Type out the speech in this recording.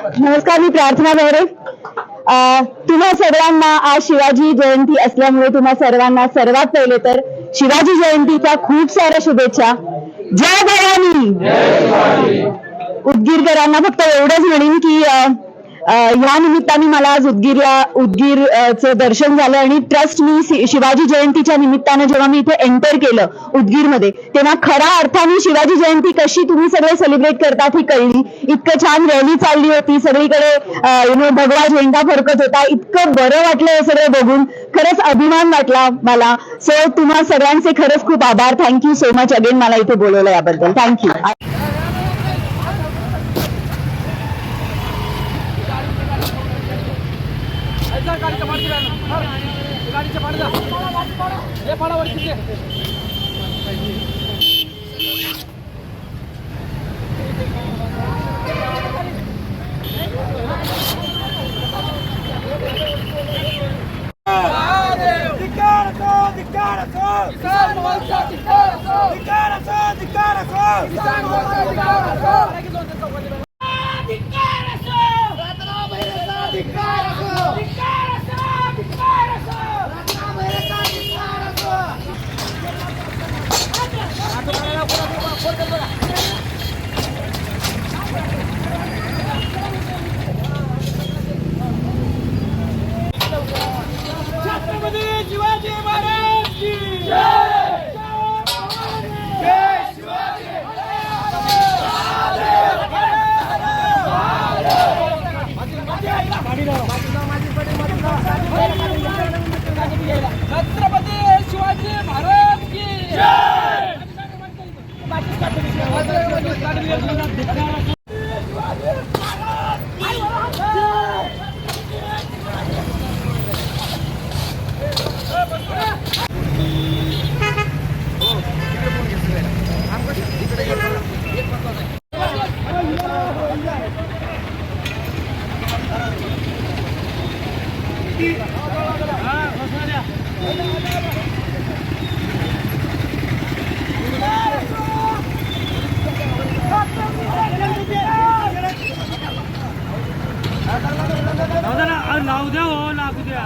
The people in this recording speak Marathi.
नमस्कार, मी प्रार्थना बेहरे. तुम्हा सर्वांना आज शिवाजी जयंती असल्यामुळे तुम्हा सर्वांना सर्वात पहिले तर शिवाजी जयंतीच्या खूप साऱ्या शुभेच्छा. जय भवानी. उदगीरकरांना फक्त एवढंच म्हणेन की या निमित्ताने मला आज उदगीरचं दर्शन झालं आणि ट्रस्ट मी शिवाजी जयंतीच्या निमित्तानं जेव्हा मी इथे एंटर केलं उदगीरमध्ये, तेव्हा खऱ्या अर्थाने शिवाजी जयंती कशी तुम्ही सगळे सेलिब्रेट करतात ही कळली. इतकं छान रॅली चालली होती, सगळीकडे भगवा झेंडा फडकत होता. इतकं बरं वाटलं हे सगळं बघून, खरंच अभिमान वाटला मला. सो तुम्हा सगळ्यांचे खरंच खूप आभार. थँक्यू सो मच अगेन मला इथे बोलवलं याबद्दल. थँक्यू. शिवाजी महाराज की जय. जय शिवाजी. छत्रपती शिवाजी महाराज की जय. लावू द्या हो, लागू द्या.